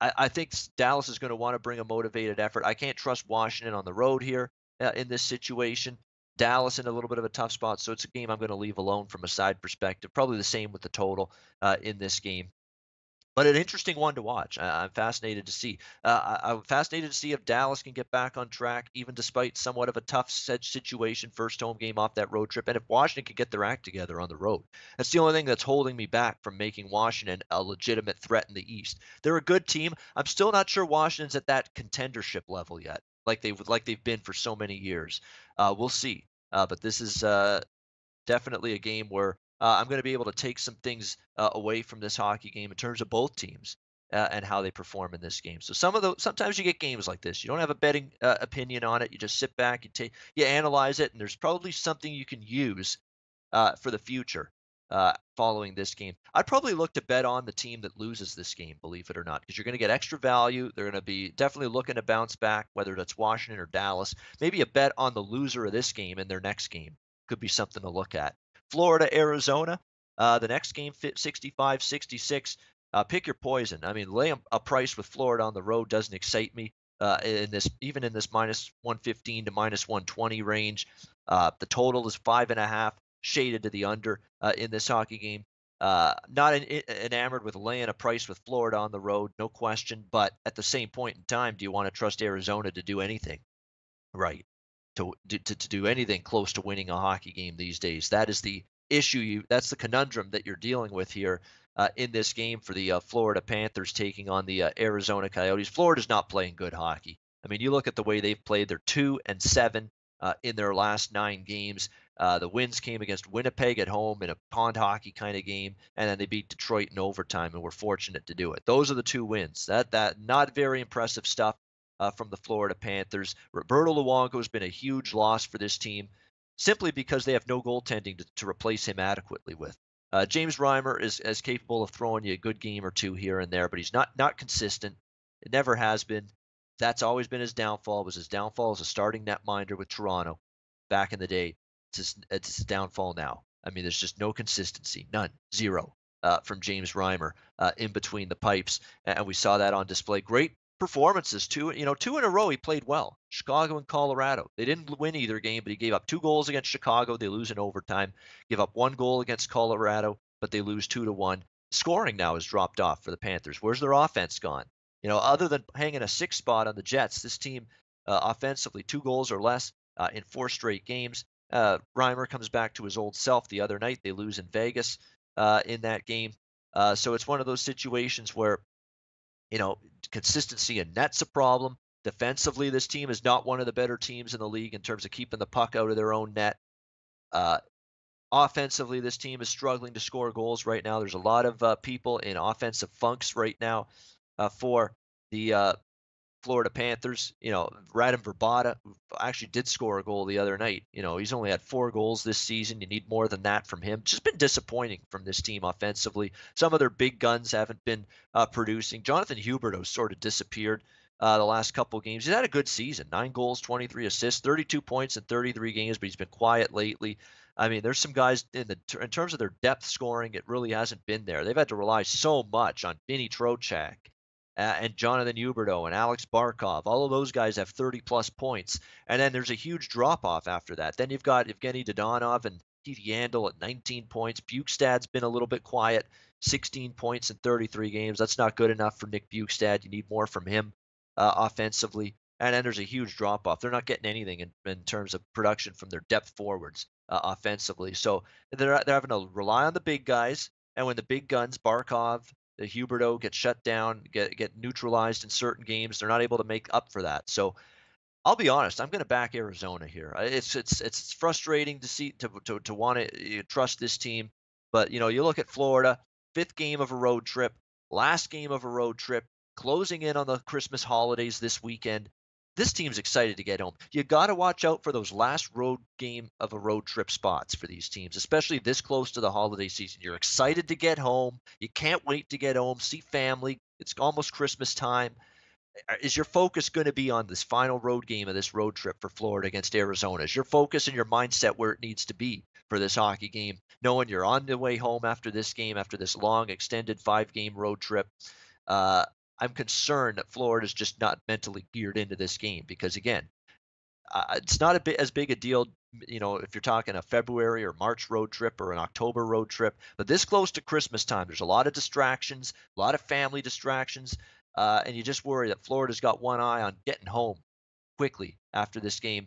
I think Dallas is going to want to bring a motivated effort. I can't trust Washington on the road here in this situation. Dallas in a little bit of a tough spot, so it's a game I'm going to leave alone from a side perspective. Probably the same with the total in this game. But an interesting one to watch. I'm fascinated to see. I'm fascinated to see if Dallas can get back on track, even despite somewhat of a tough situation, first home game off that road trip, and if Washington can get their act together on the road. That's the only thing that's holding me back from making Washington a legitimate threat in the East. They're a good team. I'm still not sure Washington's at that contendership level yet, like they've been for so many years. We'll see. But this is definitely a game where I'm going to be able to take some things away from this hockey game in terms of both teams and how they perform in this game. So sometimes you get games like this. You don't have a betting opinion on it. You just sit back, you analyze it, and there's probably something you can use for the future following this game. I'd probably look to bet on the team that loses this game, believe it or not, because you're going to get extra value. They're going to be definitely looking to bounce back, whether that's Washington or Dallas. Maybe a bet on the loser of this game in their next game could be something to look at. Florida, Arizona, the next game, 65-66. Pick your poison. I mean, lay a price with Florida on the road doesn't excite me even in this minus 115 to minus 120 range. The total is 5.5, shaded to the under in this hockey game. Not enamored with laying a price with Florida on the road, no question. But at the same point in time, do you want to trust Arizona to do anything right? To do anything close to winning a hockey game these days. That is the issue. That's the conundrum that you're dealing with here in this game for the Florida Panthers taking on the Arizona Coyotes. Florida's not playing good hockey. I mean, you look at the way they've played. They're 2-7 in their last 9 games. The wins came against Winnipeg at home in a pond hockey kind of game, and then they beat Detroit in overtime, and were fortunate to do it. Those are the 2 wins. That not very impressive stuff from the Florida Panthers. Roberto Luongo has been a huge loss for this team simply because they have no goaltending to replace him adequately with. James Reimer is as capable of throwing you a good game or two here and there, but he's not consistent. It never has been. That's always been his downfall. It was his downfall as a starting netminder with Toronto back in the day. It's his downfall now. I mean, there's just no consistency, none, zero from James Reimer in between the pipes, and we saw that on display. Great performances, 2 in a row. He played well. Chicago and Colorado. They didn't win either game, but he gave up 2 goals against Chicago. They lose in overtime. Give up 1 goal against Colorado, but they lose 2-1. Scoring now has dropped off for the Panthers. Where's their offense gone? Other than hanging a 6th spot on the Jets, this team offensively 2 goals or less in 4 straight games. Reimer comes back to his old self the other night. They lose in Vegas in that game. So it's one of those situations where consistency in net's a problem. Defensively, this team is not one of the better teams in the league in terms of keeping the puck out of their own net. Offensively, this team is struggling to score goals right now. There's a lot of people in offensive funks right now for the Florida Panthers. Radim Verbata, who actually did score a goal the other night. He's only had 4 goals this season. You need more than that from him. Just been disappointing from this team offensively. Some of their big guns haven't been producing. Jonathan Huberdeau sort of disappeared the last couple of games. He's had a good season. 9 goals, 23 assists, 32 points in 33 games, but he's been quiet lately. I mean, there's some guys in terms of their depth scoring, it really hasn't been there. They've had to rely so much on Vinny Trocheck and Jonathan Huberdeau and Alex Barkov. All of those guys have 30-plus points. And then there's a huge drop-off after that. Then you've got Evgeny Dodonov and Keith Yandel at 19 points. Bukestad's been a little bit quiet, 16 points in 33 games. That's not good enough for Nick Bukestad. You need more from him offensively. And then there's a huge drop-off. They're not getting anything in terms of production from their depth forwards offensively. So they're having to rely on the big guys. And when the big guns, Barkov, the Huberdeau, get shut down, get neutralized in certain games, they're not able to make up for that. So I'll be honest, I'm going to back Arizona here. It's frustrating to see to want to trust this team, but you look at Florida, 5th game of a road trip, last game of a road trip, closing in on the Christmas holidays this weekend. This team's excited to get home. You got to watch out for those last road game of a road trip spots for these teams, especially this close to the holiday season. You're excited to get home. You can't wait to get home, see family. It's almost Christmas time. Is your focus going to be on this final road game of this road trip for Florida against Arizona? Is your focus and your mindset where it needs to be for this hockey game, knowing you're on the way home after this game, after this long, extended 5-game road trip? Uh, I'm concerned that Florida's just not mentally geared into this game because, again, it's not a bit as big a deal, if you're talking a February or March road trip or an October road trip. But this close to Christmas time, there's a lot of distractions, a lot of family distractions, and you just worry that Florida's got one eye on getting home quickly after this game.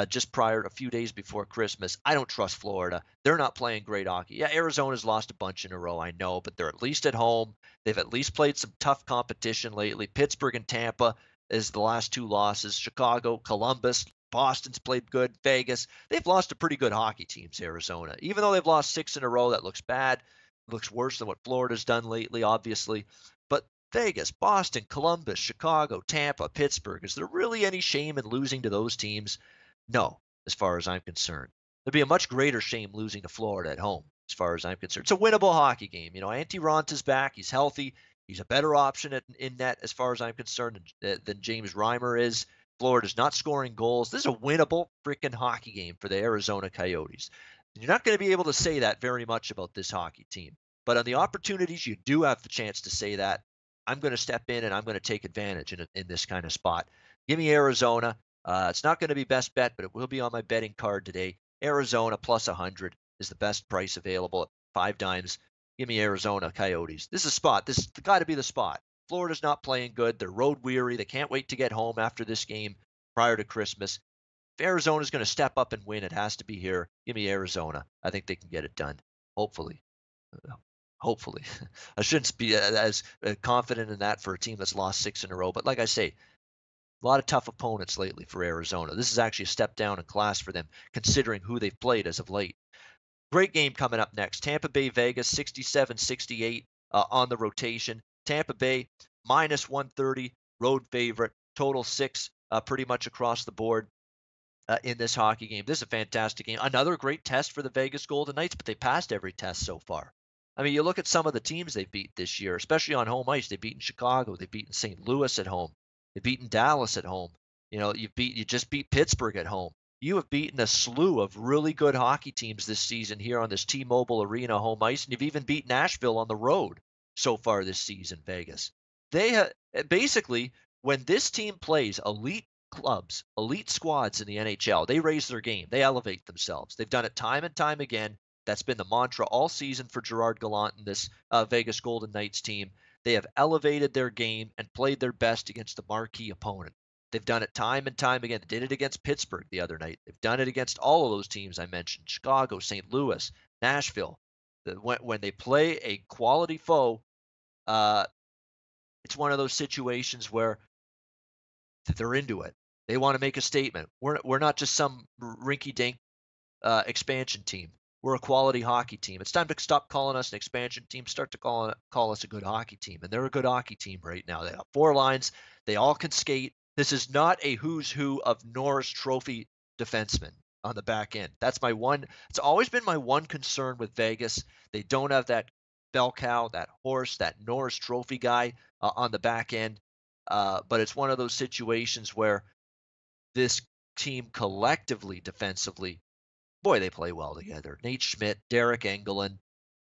Just prior, a few days before Christmas. I don't trust Florida. They're not playing great hockey. Yeah, Arizona's lost a bunch in a row, I know, but they're at least at home. They've at least played some tough competition lately. Pittsburgh and Tampa is the last two losses. Chicago, Columbus, Boston's played good. Vegas, they've lost to pretty good hockey teams, Arizona. Even though they've lost 6 in a row, that looks bad. It looks worse than what Florida's done lately, obviously. But Vegas, Boston, Columbus, Chicago, Tampa, Pittsburgh, is there really any shame in losing to those teams? No, as far as I'm concerned. There'd be a much greater shame losing to Florida at home, as far as I'm concerned. It's a winnable hockey game. Antti Ranta's back. He's healthy. He's a better option in net, as far as I'm concerned, than James Reimer is. Florida's not scoring goals. This is a winnable freaking hockey game for the Arizona Coyotes. You're not going to be able to say that very much about this hockey team. But on the opportunities you do have the chance to say that, I'm going to step in and I'm going to take advantage in this kind of spot. Give me Arizona. It's not going to be best bet, but it will be on my betting card today. Arizona plus 100 is the best price available at 5 dimes. Give me Arizona Coyotes. This is a spot. This has got to be the spot. Florida's not playing good. They're road weary. They can't wait to get home after this game prior to Christmas. If Arizona's going to step up and win, it has to be here. Give me Arizona. I think they can get it done. Hopefully. Hopefully. I shouldn't be as confident in that for a team that's lost 6 in a row. But like I say, a lot of tough opponents lately for Arizona. This is actually a step down in class for them, considering who they've played as of late. Great game coming up next. Tampa Bay, Vegas, 67-68 on the rotation. Tampa Bay, minus 130, road favorite, total 6 pretty much across the board in this hockey game. This is a fantastic game. Another great test for the Vegas Golden Knights, but they passed every test so far. I mean, you look at some of the teams they've beat this year, especially on home ice. They've beaten Chicago. They've beaten St. Louis at home. They've beaten Dallas at home. You just beat Pittsburgh at home. You have beaten a slew of really good hockey teams this season here on this T-Mobile Arena home ice, and you've even beat Nashville on the road so far this season, Vegas. They basically, when this team plays elite clubs, elite squads in the NHL, they raise their game. They elevate themselves. They've done it time and time again. That's been the mantra all season for Gerard Gallant and this Vegas Golden Knights team. They have elevated their game and played their best against the marquee opponent. They've done it time and time again. They did it against Pittsburgh the other night. They've done it against all of those teams I mentioned, Chicago, St. Louis, Nashville. When they play a quality foe, it's one of those situations where they're into it. They want to make a statement. We're not just some rinky-dink expansion team. We're a quality hockey team. It's time to stop calling us an expansion team, start to call us a good hockey team. And they're a good hockey team right now. They have 4 lines. They all can skate. This is not a who's who of Norris Trophy defensemen on the back end. It's always been my one concern with Vegas. They don't have that bell cow, that horse, that Norris Trophy guy on the back end. But it's one of those situations where this team collectively, defensively, boy, they play well together. Nate Schmidt, Derek Engelland,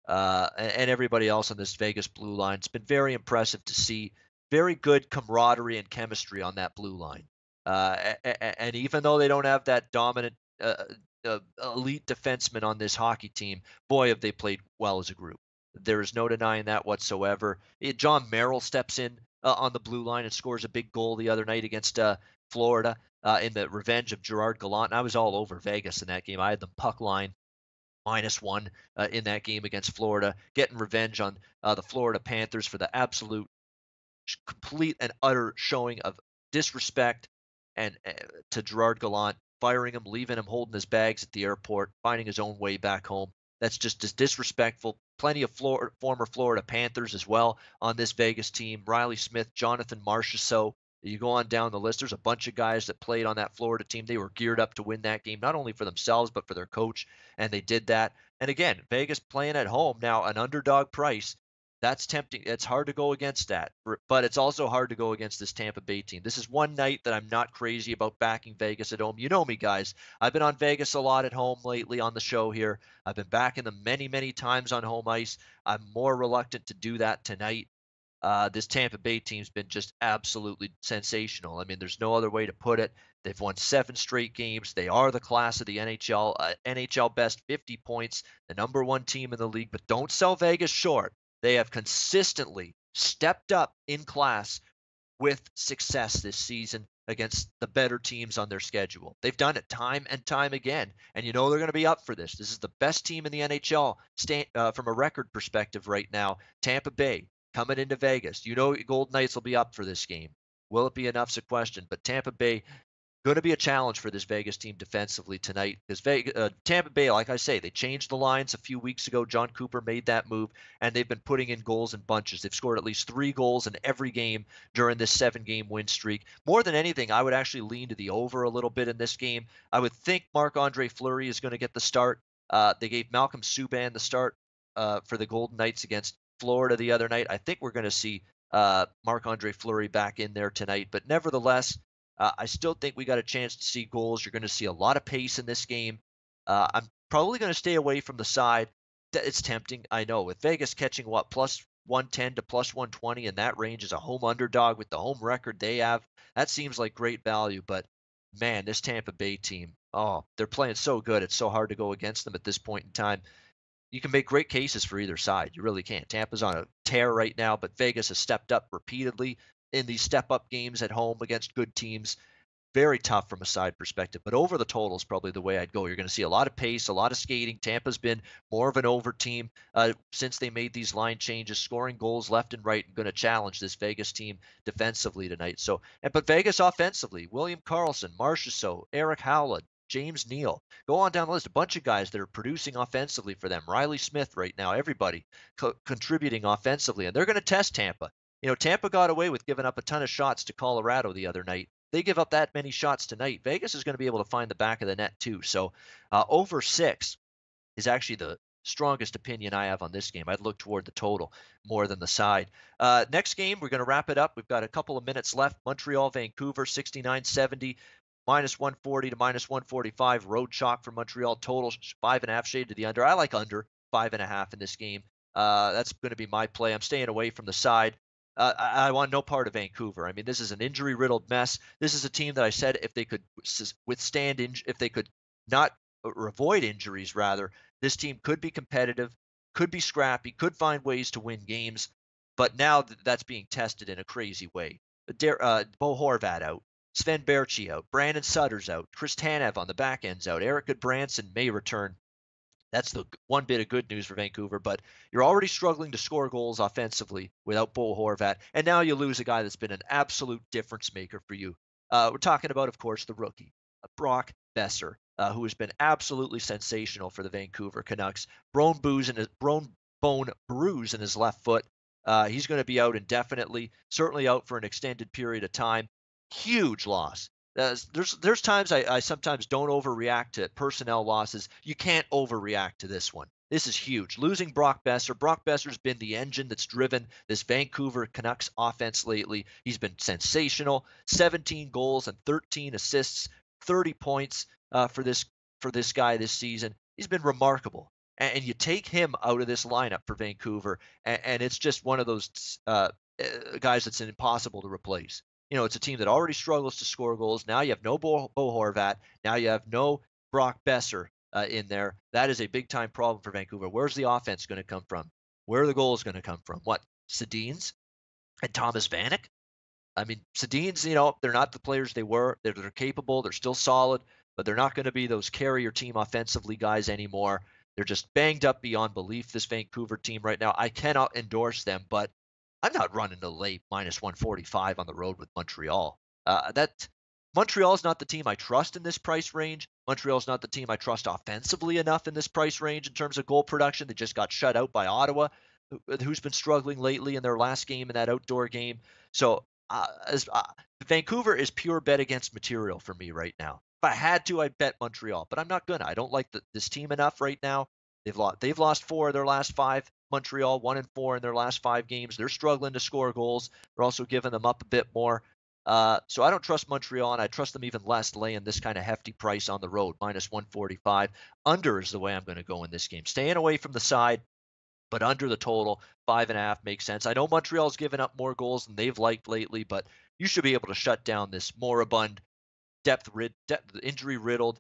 and everybody else on this Vegas blue line. It's been very impressive to see. Very good camaraderie and chemistry on that blue line. And even though they don't have that dominant elite defenseman on this hockey team, boy, have they played well as a group. There is no denying that whatsoever. John Merrill steps in on the blue line and scores a big goal the other night against Florida in the revenge of Gerard Gallant. And I was all over Vegas in that game. I had them puck line -1 in that game against Florida, getting revenge on the Florida Panthers for the absolute complete and utter showing of disrespect and to Gerard Gallant, firing him, leaving him holding his bags at the airport, finding his own way back home. That's just as disrespectful. Plenty of former Florida Panthers as well on this Vegas team. Riley Smith, Jonathan Marchessault, You go on down the list, there's a bunch of guys that played on that Florida team. They were geared up to win that game, not only for themselves, but for their coach, and they did that. And again, Vegas playing at home now, an underdog price. That's tempting. It's hard to go against that, but it's also hard to go against this Tampa Bay team. This is one night that I'm not crazy about backing Vegas at home. You know me, guys. I've been on Vegas a lot at home lately on the show here. I've been backing them many, many times on home ice. I'm more reluctant to do that tonight. This Tampa Bay team's been just absolutely sensational. I mean, there's no other way to put it. They've won 7 straight games. They are the class of the NHL, NHL best 50 points, the #1 team in the league. But don't sell Vegas short. They have consistently stepped up in class with success this season against the better teams on their schedule. They've done it time and time again, and you know they're going to be up for this. This is the best team in the NHL from a record perspective right now. Tampa Bay coming into Vegas. You know Golden Knights will be up for this game. Will it be enough's a question, but Tampa Bay going to be a challenge for this Vegas team defensively tonight because Tampa Bay, like I say, they changed the lines a few weeks ago. John Cooper made that move, and they've been putting in goals in bunches. They've scored at least 3 goals in every game during this 7-game win streak. More than anything, I would actually lean to the over a little bit in this game. I would think Marc-Andre Fleury is going to get the start. They gave Malcolm Subban the start for the Golden Knights against Florida the other night. I think we're going to see Marc-Andre Fleury back in there tonight, but nevertheless, I still think we got a chance to see goals. You're going to see a lot of pace in this game. I'm probably going to stay away from the side. It's tempting, I know. With Vegas catching what, plus 110 to plus 120 in that range as a home underdog with the home record they have, that seems like great value. But man, this Tampa Bay team, oh, they're playing so good. It's so hard to go against them at this point in time. You can make great cases for either side. You really can. Tampa's on a tear right now, but Vegas has stepped up repeatedly in these step-up games at home against good teams. Very tough from a side perspective, but over the total is probably the way I'd go. You're going to see a lot of pace, a lot of skating. Tampa's been more of an over team since they made these line changes, scoring goals left and right, and going to challenge this Vegas team defensively tonight. But Vegas offensively, William Karlsson, Marchessault, Eric Howland, James Neal. Go on down the list. A bunch of guys that are producing offensively for them. Riley Smith right now, everybody contributing offensively, and they're going to test Tampa. You know, Tampa got away with giving up a ton of shots to Colorado the other night. They give up that many shots tonight. Vegas is going to be able to find the back of the net too. So over 6 is actually the strongest opinion I have on this game. I'd look toward the total more than the side. Next game, we're going to wrap it up. We've got a couple of minutes left. Montreal, Vancouver, 69-70. Minus 140 to minus 145. Road chalk for Montreal. Total 5.5 shade to the under. I like under 5.5 in this game. That's going to be my play. I'm staying away from the side. I want no part of Vancouver. I mean, this is an injury-riddled mess. This is a team that I said if they could withstand, if they could not or avoid injuries, rather, this team could be competitive, could be scrappy, could find ways to win games. But now that's being tested in a crazy way. Bo Horvat out. Sven Baertschi out. Brandon Sutter's out. Chris Tanev on the back end's out. Eric Goodbranson may return. That's the one bit of good news for Vancouver, but you're already struggling to score goals offensively without Bo Horvat, and now you lose a guy that's been an absolute difference maker for you. We're talking about, of course, the rookie, Brock Besser, who has been absolutely sensational for the Vancouver Canucks. Bone bruise in his left foot. He's going to be out indefinitely, certainly out for an extended period of time. Huge loss. There's times I sometimes don't overreact to personnel losses. You can't overreact to this one. This is huge. Losing Brock Besser. Brock Besser's been the engine that's driven this Vancouver Canucks offense lately. He's been sensational. 17 goals and 13 assists, 30 points for this guy this season. He's been remarkable. And you take him out of this lineup for Vancouver, and it's just one of those guys that's impossible to replace. You know, it's a team that already struggles to score goals. Now you have no Bo Horvat. Now you have no Brock Besser in there. That is a big-time problem for Vancouver. Where's the offense going to come from? Where are the goals going to come from? What, Sedins and Thomas Vanek? I mean, Sedins, you know, they're not the players they were. They're capable. They're still solid, but they're not going to be those carrier team offensively guys anymore. They're just banged up beyond belief, this Vancouver team right now. I cannot endorse them, but I'm not running to late minus 145 on the road with Montreal. Montreal's not the team I trust in this price range. Montreal's not the team I trust offensively enough in this price range in terms of goal production. They just got shut out by Ottawa, who's been struggling lately in their last game in that outdoor game. So as Vancouver is pure bet against material for me right now. If I had to, I'd bet Montreal, but I'm not gonna. I don't like this team enough right now. They've lost 4 of their last 5. Montreal 1-4 in their last 5 games. They're struggling to score goals. They're also giving them up a bit more. So I don't trust Montreal, and I trust them even less laying this kind of hefty price on the road, -145. Under is the way I'm going to go in this game. Staying away from the side, but under the total, 5.5 makes sense. I know Montreal's given up more goals than they've liked lately, but you should be able to shut down this moribund, injury riddled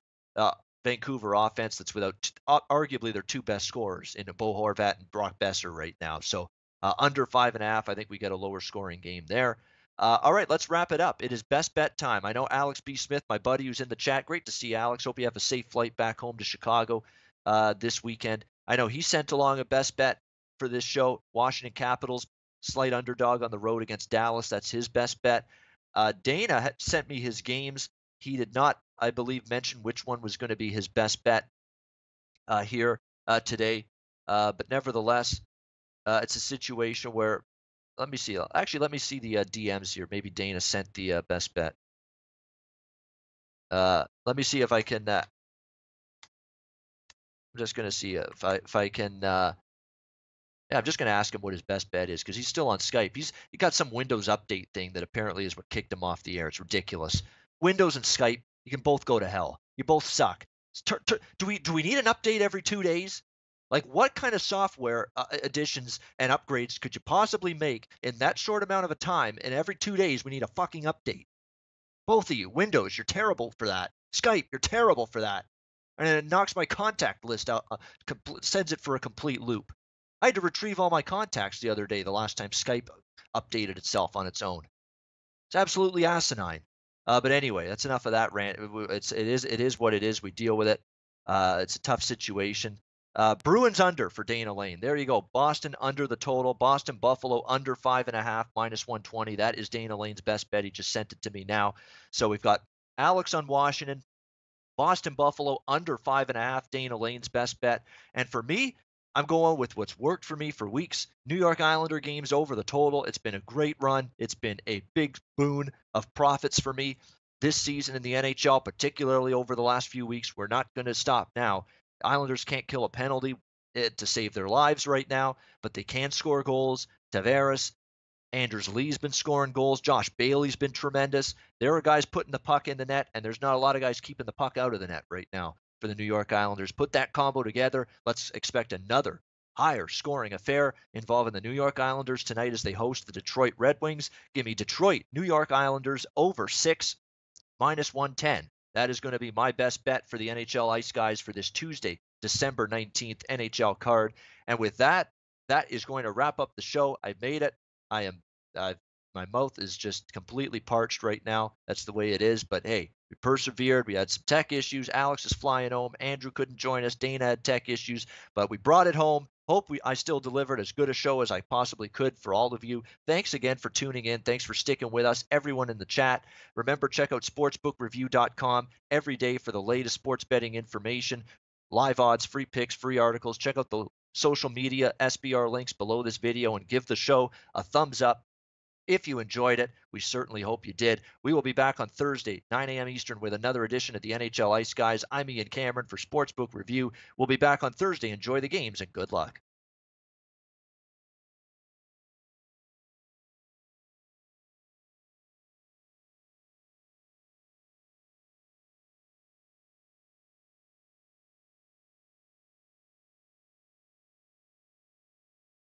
Vancouver offense that's without arguably their 2 best scorers in Bo Horvat and Brock Besser right now. So under 5.5, I think we get a lower scoring game there. All right, let's wrap it up. It is best bet time. I know Alex B. Smith, my buddy who's in the chat. Great to see you, Alex. Hope you have a safe flight back home to Chicago this weekend. I know he sent along a best bet for this show. Washington Capitals, slight underdog on the road against Dallas. That's his best bet. Dana had sent me his games. He did not, I believe, mention which one was going to be his best bet here today. But nevertheless, it's a situation where, let me see. Actually, let me see the DMs here. Maybe Dana sent the best bet. Let me see if I can. I'm just going to see if I can. Yeah, I'm just going to ask him what his best bet is because he's still on Skype. He got some Windows update thing that apparently is what kicked him off the air. It's ridiculous. Windows and Skype, you can both go to hell. You both suck. Do we need an update every 2 days? Like, what kind of software additions and upgrades could you possibly make in that short amount of a time? And every 2 days, we need a fucking update. Both of you, Windows, you're terrible for that. Skype, you're terrible for that. And it knocks my contact list out, sends it for a complete loop. I had to retrieve all my contacts the other day, the last time Skype updated itself on its own. It's absolutely asinine. But anyway, that's enough of that rant. It is what it is. We deal with it. It's a tough situation. Bruins under for Dana Lane. There you go. Boston under the total. Boston Buffalo under 5.5 -120. That is Dana Lane's best bet. He just sent it to me now. So we've got Alex on Washington, Boston Buffalo under 5.5. Dana Lane's best bet. And for me, I'm going with what's worked for me for weeks. New York Islander games over the total. It's been a great run. It's been a big boon of profits for me this season in the NHL, particularly over the last few weeks. We're not going to stop now. Islanders can't kill a penalty to save their lives right now, but they can score goals. Tavares, Anders Lee's been scoring goals. Josh Bailey's been tremendous. There are guys putting the puck in the net, and there's not a lot of guys keeping the puck out of the net right now for the New York Islanders. Put that combo together. Let's expect another higher scoring affair involving the New York Islanders tonight as they host the Detroit Red Wings. Give me Detroit, New York Islanders over 6 -110. That is going to be my best bet for the NHL Ice Guys for this Tuesday, December 19th NHL card. And with that, that is going to wrap up the show. I made it. I am my mouth is just completely parched right now. That's the way it is. But hey, we persevered. We had some tech issues. Alex is flying home. Andrew couldn't join us. Dana had tech issues, but we brought it home. Hope I still delivered as good a show as I possibly could for all of you. Thanks again for tuning in. Thanks for sticking with us, everyone in the chat. Remember, check out sportsbookreview.com every day for the latest sports betting information, live odds, free picks, free articles. Check out the social media SBR links below this video and give the show a thumbs up. If you enjoyed it, we certainly hope you did. We will be back on Thursday, 9 a.m. Eastern, with another edition of the NHL Ice Guys. I'm Ian Cameron for Sportsbook Review. We'll be back on Thursday. Enjoy the games and good luck.